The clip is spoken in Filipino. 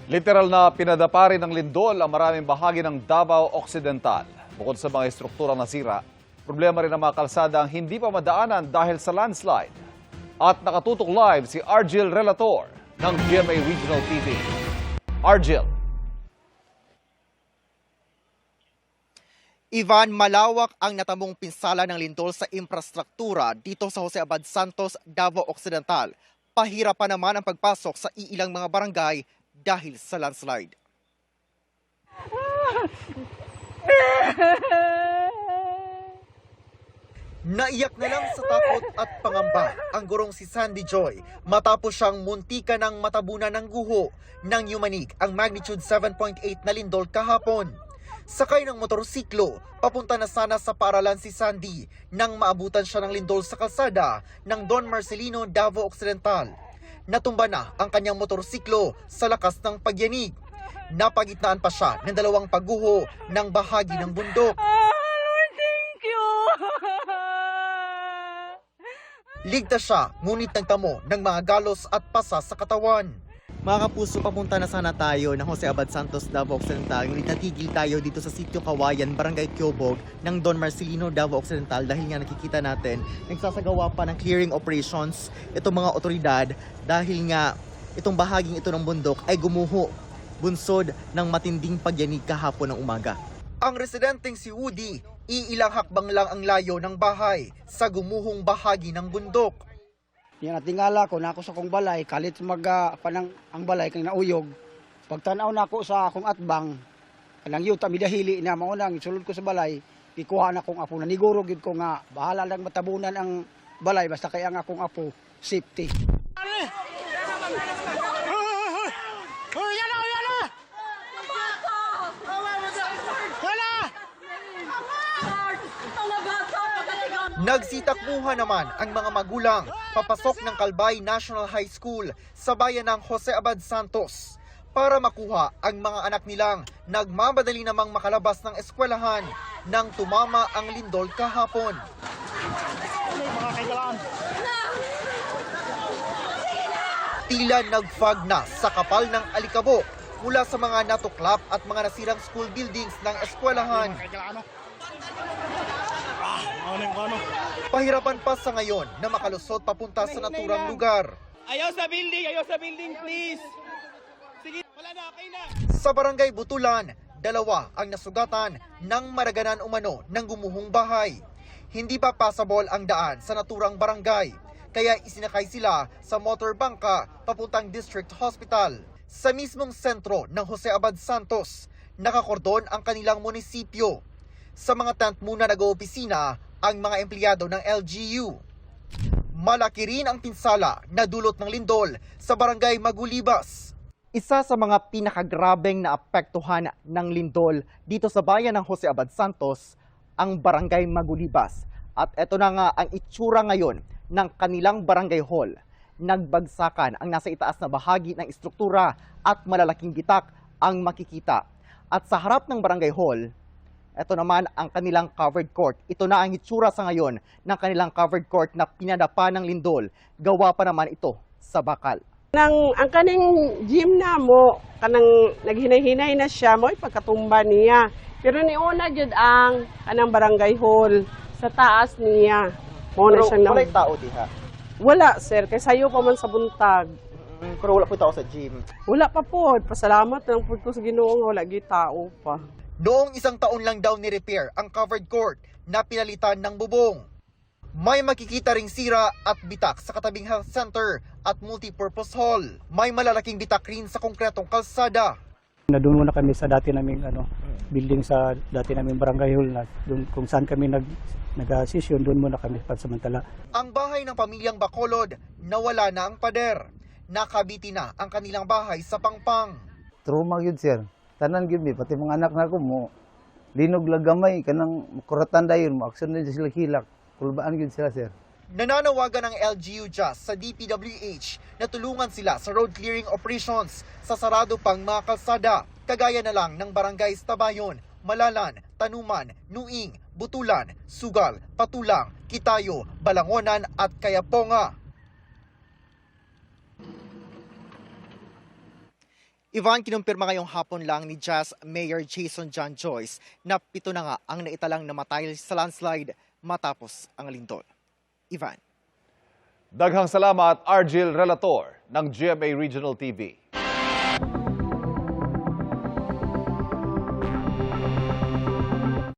Literal na pinadapa rin ng lindol ang maraming bahagi ng Davao Occidental. Bukod sa mga estrukturang nasira, problema rin ang mga kalsada ang hindi pa madaanan dahil sa landslide. At nakatutok live si Argel Relator ng GMA Regional TV. Argel. Ivan, malawak ang natamong pinsala ng lindol sa infrastruktura dito sa Jose Abad Santos, Davao Occidental. Pahirapan naman ang pagpasok sa iilang mga barangay dahil sa landslide. Naiyak na lang sa takot at pangamba ang gurong si Sandy Joy matapos siyang muntika ng matabunan ng guho ng yumanig ang magnitude 7.8 na lindol kahapon. Sakay ng motorsiklo, papunta na sana sa paaralan si Sandy nang maabutan siya ng lindol sa kalsada ng Don Marcelino, Davao Occidental. Natumba na ang kanyang motorsiklo sa lakas ng pagyanig. Napagitnaan pa siya ng dalawang pagguho ng bahagi ng bundok. Thank you! Ligtas siya, ngunit nagtamo ng mga galos at pasa sa katawan. Mga kapuso, papunta na sana tayo ng Jose Abad Santos, Davao Occidental. Ngunit natigil tayo dito sa Sitio Kawayan, Barangay Kyobog ng Don Marcelino, Davao Occidental dahil nga nakikita natin nagsasagawa pa ng clearing operations itong mga otoridad dahil nga itong bahaging ito ng bundok ay gumuho bunsod ng matinding pagyanig kahapon ng umaga. Ang residenteng si Woody, iilang hakbang lang ang layo ng bahay sa gumuhong bahagi ng bundok. Yan natingala ko na ako sa kong balay, kalit panang ang balay kang nauyog. Pagtanaw na ako sa akong atbang, kanang yuta midahili na maunang sulod ko sa balay, ikuha na akong apo. Naniguro gid ko nga bahala lang matabunan ang balay basta kay ang akong apo safety. Nagsitakbuhan naman ang mga magulang papasok ng Kalbay National High School sa bayan ng Jose Abad Santos para makuha ang mga anak nilang nagmamadali namang makalabas ng eskwelahan nang tumama ang lindol kahapon. Tila nagfag na sa kapal ng alikabok mula sa mga natuklap at mga nasirang school buildings ng eskwelahan. Pahirapan pa sa ngayon na makalusot papunta sa naturang lugar. Ayaw sa building, please. Sige, wala na, okay na. Sa barangay Butulan, 2 ang nasugatan ng maraganan umano ng gumuhong bahay. Hindi pa passable ang daan sa naturang barangay, kaya isinakay sila sa motorbangka papuntang District Hospital. Sa mismong sentro ng Jose Abad Santos, nakakordon ang kanilang munisipyo. Sa mga tent muna nag-oopisina ang mga empleyado ng LGU. Malaki rin ang pinsala na dulot ng lindol sa barangay Magulibas. Isa sa mga pinakagrabeng naapektuhan ng lindol dito sa bayan ng Jose Abad Santos, ang barangay Magulibas. At ito na nga ang itsura ngayon ng kanilang barangay hall. Nagbagsakan ang nasa itaas na bahagi ng estruktura at malalaking bitak ang makikita. At sa harap ng barangay hall, ito naman ang kanilang covered court. Ito na ang itsura sa ngayon ng kanilang covered court na pinadapa ng lindol. Gawa pa naman ito sa bakal. Ang kaning gym na mo, kanang naghinay-hinay na siya mo, pagkatumba niya. Pero niuna jud ang kanang barangay hall sa taas niya. Pero wala tao diha. Wala sir, kay sayo pa man sa buntag. Pero wala po tao sa gym. Wala pa po, pasalamat lang po ko sa Ginoo, wala gyud tao pa. Noong 1 taon lang daw ni-repair ang covered court na pinalitan ng bubong. May makikita ring sira at bitak sa katabing health center at multipurpose hall. May malalaking bitak rin sa konkretong kalsada. Doon muna kami sa dati naming building sa dati naming barangay hall na doon kung saan kami nag-session, doon muna kami pansamantala. Ang bahay ng pamilyang Bacolod, nawala na ang pader. Nakabiti na ang kanilang bahay sa Pangpang. Trauma yun, sir. Tanan gyud mi pati mga anak nako mo linog lagamay kanang kuratan dayon mo aksyon na sila hilak kulbaan gyud sila, sir. Nananawagan ng LGU just sa DPWH na tulungan sila sa road clearing operations sa sarado pang mga kalsada kagaya na lang ng barangay Tabayon, Malalan, Tanuman, Nuing, Butulan, Sugal, Patulang, Kitayo, Balangonan at Kayaponga. Ivan, kinumpirma ngayong hapon lang ni Jazz Mayor Jason John Joyce na 7 na nga ang naitalang namatay sa landslide matapos ang lindol. Ivan. Daghang salamat, Argil Relator ng GMA Regional TV.